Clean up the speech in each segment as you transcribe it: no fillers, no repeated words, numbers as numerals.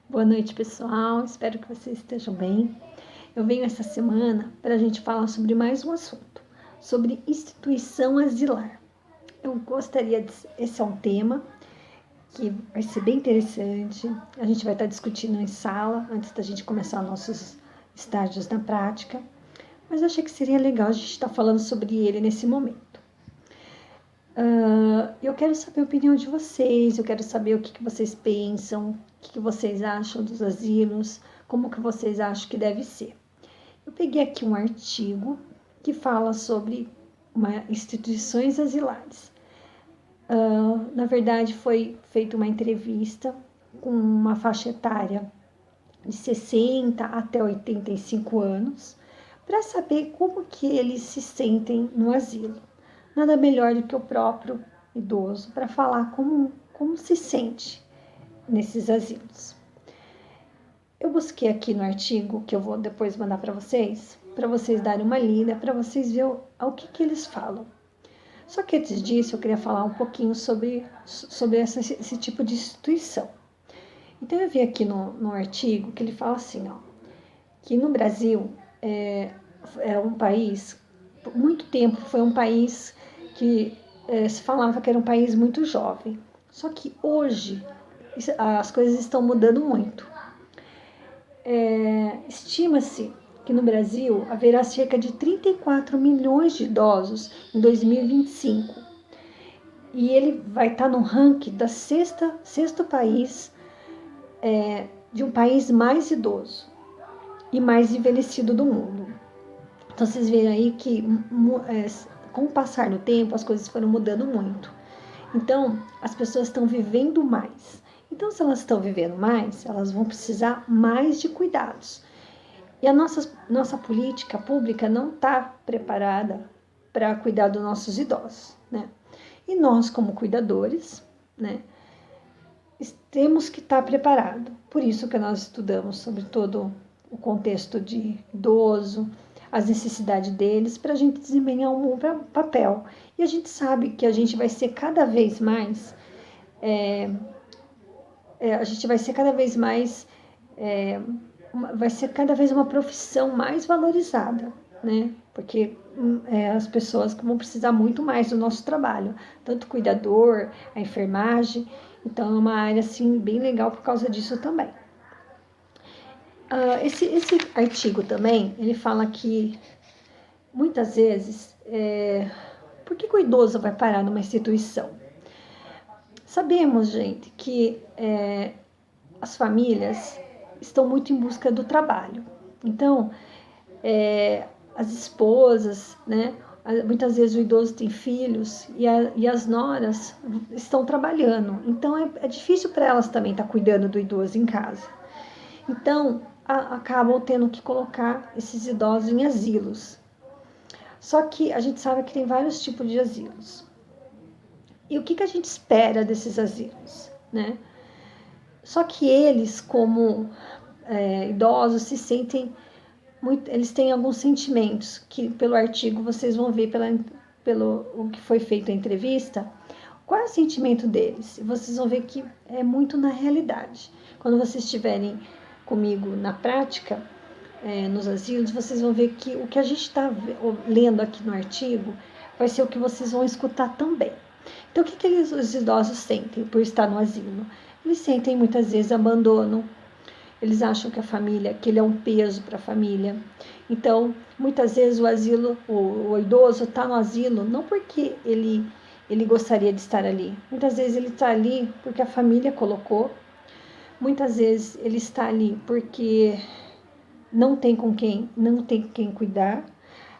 Boa noite, pessoal. Espero que vocês estejam bem. Eu venho essa semana para a gente falar sobre mais um assunto, sobre instituição asilar. Eu gostaria de... Esse é um tema que vai ser bem interessante. A gente vai estar discutindo em sala antes da gente começar nossos estágios na prática. Mas eu achei que seria legal a gente estar falando sobre ele nesse momento. Eu quero saber a opinião de vocês, eu quero saber o que vocês pensam, o que vocês acham dos asilos, como que vocês acham que deve ser. Eu peguei aqui um artigo que fala sobre instituições asilares. Na verdade, foi feita uma entrevista com uma faixa etária de 60 até 85 anos, para saber como que eles se sentem no asilo. Nada melhor do que o próprio idoso para falar como se sente nesses asilos. Eu busquei aqui no artigo, que eu vou depois mandar para vocês darem uma lida, para vocês verem o que eles falam. Só que antes disso, eu queria falar um pouquinho sobre esse tipo de instituição. Então, eu vi aqui no artigo que ele fala assim, que no Brasil é um país, por muito tempo foi um país que se falava que era um país muito jovem. Só que hoje as coisas estão mudando muito. Estima-se que no Brasil haverá cerca de 34 milhões de idosos em 2025. E ele vai estar no ranking da sexto país, de um país mais idoso e mais envelhecido do mundo. Então vocês veem aí que com o passar do tempo as coisas foram mudando muito. Então as pessoas estão vivendo mais. Então se elas estão vivendo mais, elas vão precisar mais de cuidados. E a nossa política pública não está preparada para cuidar dos nossos idosos, né? E nós, como cuidadores, né, temos que estar preparados. Por isso que nós estudamos sobre todo o contexto de idoso, as necessidades deles, para a gente desempenhar um bom papel. E a gente sabe que a gente vai ser cada vez mais, vai ser cada vez uma profissão mais valorizada, né? Porque as pessoas vão precisar muito mais do nosso trabalho, tanto o cuidador, a enfermagem. Então, é uma área, assim, bem legal por causa disso também. Esse artigo também, ele fala que, muitas vezes, por que o idoso vai parar numa instituição? Sabemos, gente, que as famílias estão muito em busca do trabalho. Então, as esposas, né? Muitas vezes o idoso tem filhos e as noras estão trabalhando. Então, é difícil para elas também estar cuidando do idoso em casa. Então, acabam tendo que colocar esses idosos em asilos. Só que a gente sabe que tem vários tipos de asilos. E o que a gente espera desses asilos, né? Só que eles, como idosos, se sentem muito, eles têm alguns sentimentos que pelo artigo vocês vão ver pelo o que foi feito a entrevista, qual é o sentimento deles. E vocês vão ver que é muito na realidade. Quando vocês estiverem comigo na prática, nos asilos, vocês vão ver que o que a gente está lendo aqui no artigo vai ser o que vocês vão escutar também. Então, o que os idosos sentem por estar no asilo? Eles sentem muitas vezes abandono. Eles acham que a família, que ele é um peso para a família. Então, muitas vezes o idoso está no asilo não porque ele gostaria de estar ali. Muitas vezes ele está ali porque a família colocou. Muitas vezes ele está ali porque não tem quem cuidar.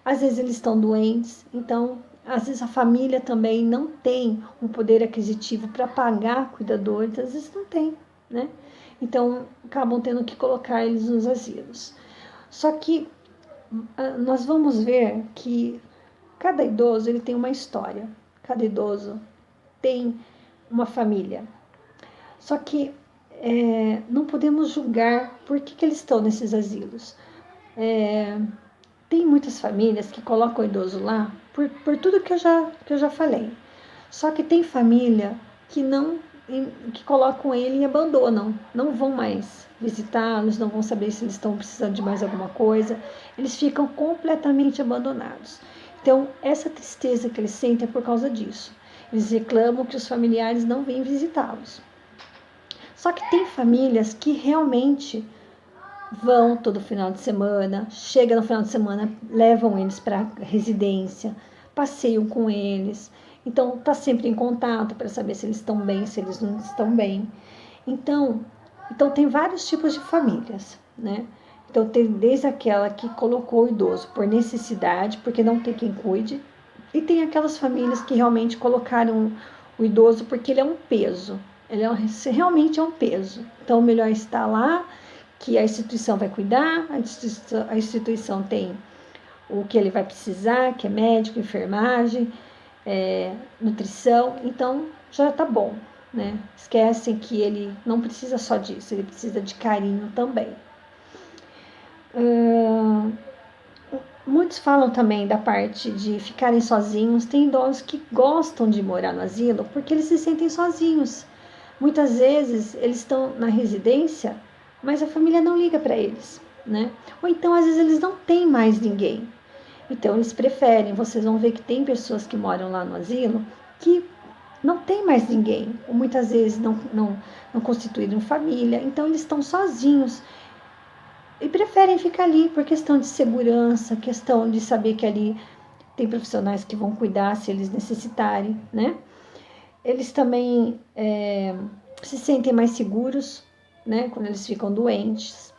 Às vezes eles estão doentes. Então, às vezes a família também não tem um poder aquisitivo para pagar cuidadores. Às vezes não tem, né? Então, acabam tendo que colocar eles nos asilos. Só que nós vamos ver que cada idoso ele tem uma história. Cada idoso tem uma família. Só que não podemos julgar por que eles estão nesses asilos. Tem muitas famílias que colocam o idoso lá por tudo que eu já falei. Só que tem família que não que colocam ele e abandonam, não vão mais visitá-los, não vão saber se eles estão precisando de mais alguma coisa, eles ficam completamente abandonados. Então, essa tristeza que eles sentem é por causa disso. Eles reclamam que os familiares não vêm visitá-los. Só que tem famílias que realmente vão todo final de semana, chega no final de semana, levam eles para a residência, passeiam com eles. Então, tá sempre em contato para saber se eles estão bem, se eles não estão bem. Então tem vários tipos de famílias, né? Então, tem desde aquela que colocou o idoso por necessidade, porque não tem quem cuide, e tem aquelas famílias que realmente colocaram o idoso porque ele é um peso. Realmente é um peso. Então, melhor estar lá, que a instituição vai cuidar, a instituição tem o que ele vai precisar, que é médico, enfermagem, nutrição, então já tá bom, né? Esquecem que ele não precisa só disso, ele precisa de carinho também. Muitos falam também da parte de ficarem sozinhos. Tem idosos que gostam de morar no asilo porque eles se sentem sozinhos. Muitas vezes eles estão na residência, mas a família não liga para eles, né? Ou então às vezes eles não têm mais ninguém. Então eles preferem. Vocês vão ver que tem pessoas que moram lá no asilo que não tem mais ninguém, ou muitas vezes não constituíram família, então eles estão sozinhos e preferem ficar ali por questão de segurança, questão de saber que ali tem profissionais que vão cuidar se eles necessitarem, né? Eles também se sentem mais seguros, né, quando eles ficam doentes.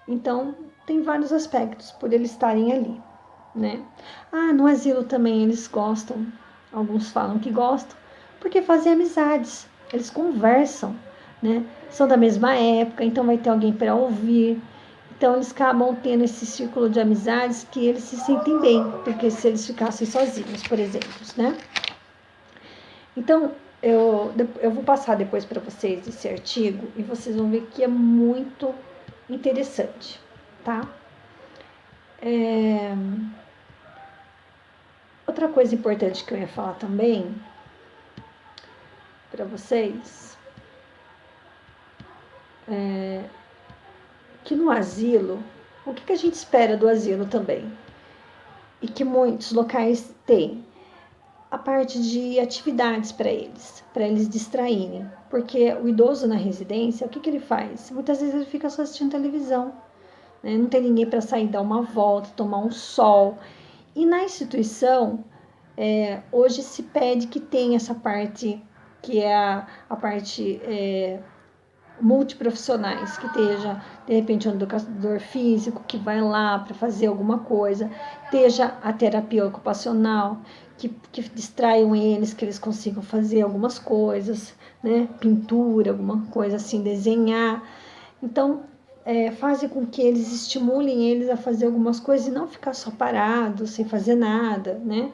Então, tem vários aspectos por eles estarem ali, né? No asilo também eles gostam, alguns falam que gostam, porque fazem amizades, eles conversam, né? São da mesma época, então vai ter alguém para ouvir. Então eles acabam tendo esse círculo de amizades que eles se sentem bem, porque se eles ficassem sozinhos, por exemplo, né? Então, eu vou passar depois para vocês esse artigo e vocês vão ver que é muito interessante, tá? Outra coisa importante que eu ia falar também para vocês que no asilo, o que a gente espera do asilo também? E que muitos locais têm a parte de atividades para eles distraírem. Porque o idoso na residência, o que ele faz? Muitas vezes ele fica só assistindo televisão, né? Não tem ninguém para sair dar uma volta, tomar um sol. E na instituição, hoje se pede que tenha essa parte, que é a parte multiprofissionais, que esteja, de repente, um educador físico que vai lá para fazer alguma coisa, esteja a terapia ocupacional, que distraiam eles, que eles consigam fazer algumas coisas, né? Pintura, alguma coisa assim, desenhar. Então, fazem com que eles estimulem eles a fazer algumas coisas e não ficar só parados, sem fazer nada, né?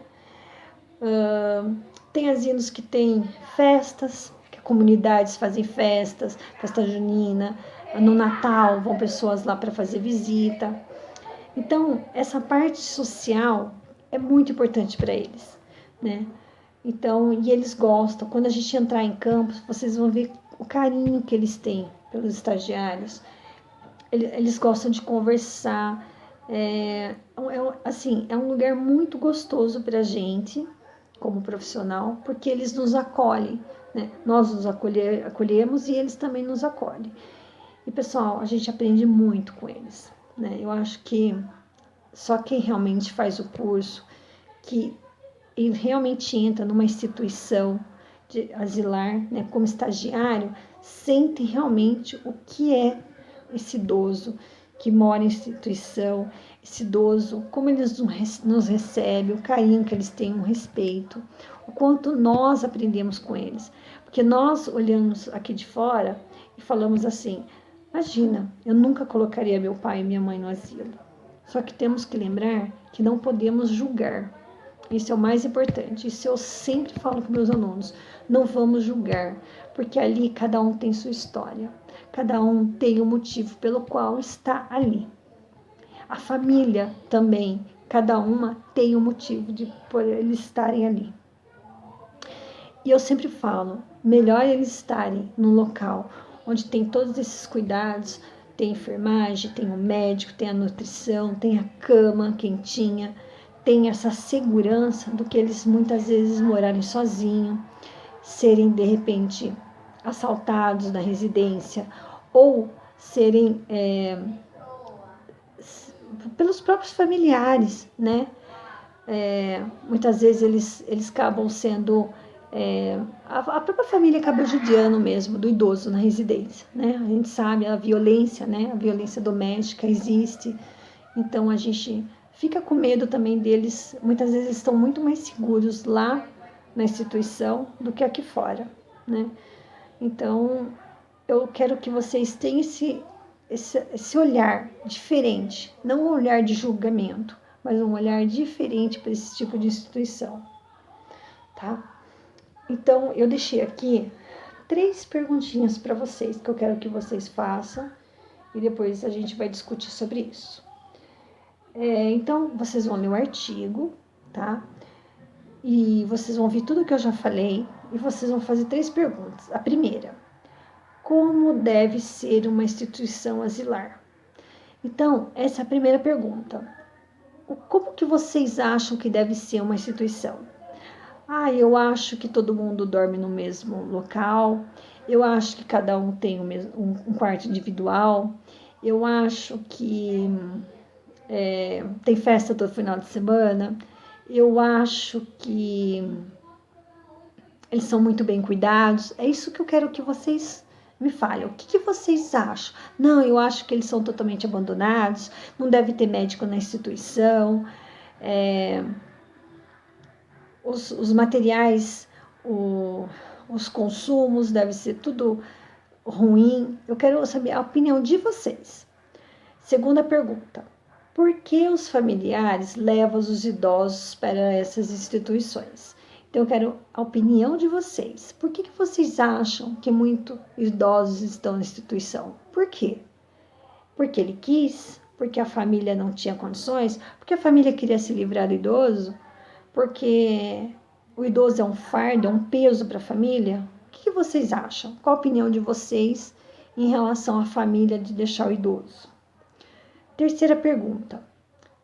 Tem asilos que tem festas, que comunidades fazem festas, festa junina, no Natal vão pessoas lá para fazer visita. Então, essa parte social é muito importante para eles, né? Então, e eles gostam. Quando a gente entrar em campus, vocês vão ver o carinho que eles têm pelos estagiários. Eles gostam de conversar. Assim, é um lugar muito gostoso para a gente, como profissional, porque eles nos acolhem, né? Nós nos acolhemos e eles também nos acolhem. E, pessoal, a gente aprende muito com eles, né? Eu acho que só quem realmente faz o curso, que realmente entra numa instituição de asilar, né, como estagiário, sente realmente o que é esse idoso que mora em instituição, esse idoso, como eles nos recebem, o carinho que eles têm, o respeito, o quanto nós aprendemos com eles. Porque nós olhamos aqui de fora e falamos assim, imagina, eu nunca colocaria meu pai e minha mãe no asilo. Só que temos que lembrar que não podemos julgar. Isso é o mais importante. Isso eu sempre falo com meus alunos. Não vamos julgar, porque ali cada um tem sua história. Cada um tem o motivo pelo qual está ali. A família também, cada uma tem o motivo de por eles estarem ali. E eu sempre falo, melhor eles estarem num local onde tem todos esses cuidados, tem enfermagem, tem o médico, tem a nutrição, tem a cama quentinha, tem essa segurança do que eles muitas vezes morarem sozinhos, serem de repente assaltados na residência ou serem pelos próprios familiares, né? Muitas vezes eles acabam sendo a própria família acaba judiando mesmo do idoso na residência, né? A gente sabe a violência, né? A violência doméstica existe, então a gente fica com medo também deles. Muitas vezes estão muito mais seguros lá na instituição do que aqui fora, né? Então eu quero que vocês tenham esse olhar diferente, não um olhar de julgamento, mas um olhar diferente para esse tipo de instituição, tá? Então, eu deixei aqui 3 perguntinhas para vocês, que eu quero que vocês façam, e depois a gente vai discutir sobre isso. Então, vocês vão ler o artigo, tá? E vocês vão ouvir tudo que eu já falei, e vocês vão fazer 3 perguntas. A primeira: como deve ser uma instituição asilar? Então, essa é a primeira pergunta. Como que vocês acham que deve ser uma instituição? Eu acho que todo mundo dorme no mesmo local, eu acho que cada um tem um quarto individual, eu acho que tem festa todo final de semana, eu acho que eles são muito bem cuidados. É isso que eu quero que vocês me falem. O que vocês acham? Não, eu acho que eles são totalmente abandonados, não deve ter médico na instituição, os materiais, os consumos deve ser tudo ruim. Eu quero saber a opinião de vocês. Segunda pergunta: por que os familiares levam os idosos para essas instituições? Então, eu quero a opinião de vocês. Por que vocês acham que muitos idosos estão na instituição? Por quê? Porque ele quis? Porque a família não tinha condições? Porque a família queria se livrar do idoso? Porque o idoso é um fardo, é um peso para a família? O que vocês acham? Qual a opinião de vocês em relação à família de deixar o idoso? Terceira pergunta: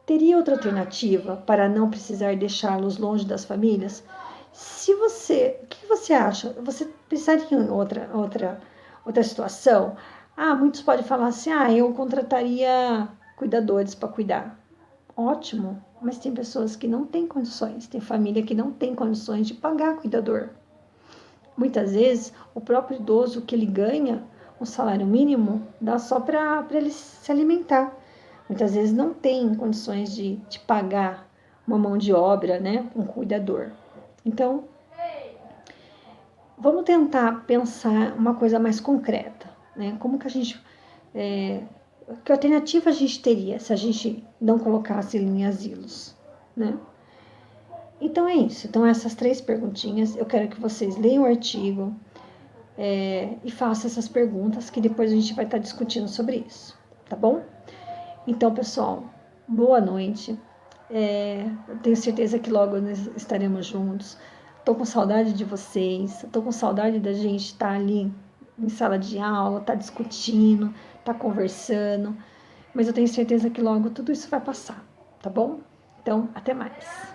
teria outra alternativa para não precisar deixá-los longe das famílias? O que você acha? Você pensaria em outra situação? Muitos podem falar assim: eu contrataria cuidadores para cuidar. Ótimo, mas tem pessoas que não têm condições, tem família que não tem condições de pagar cuidador. Muitas vezes, o próprio idoso que ele ganha, um salário mínimo, dá só para ele se alimentar. Muitas vezes não tem condições de pagar uma mão de obra, né, um cuidador. Então, vamos tentar pensar uma coisa mais concreta, né? Como que a gente... que alternativa a gente teria se a gente não colocasse ele em asilos, né? Então, é isso. Então, essas 3 perguntinhas, eu quero que vocês leiam o artigo e façam essas perguntas, que depois a gente vai estar discutindo sobre isso, tá bom? Então, pessoal, boa noite. Eu tenho certeza que logo nós estaremos juntos. Estou com saudade de vocês, estou com saudade da gente estar ali em sala de aula, estar discutindo, estar conversando. Mas eu tenho certeza que logo tudo isso vai passar, tá bom? Então, até mais.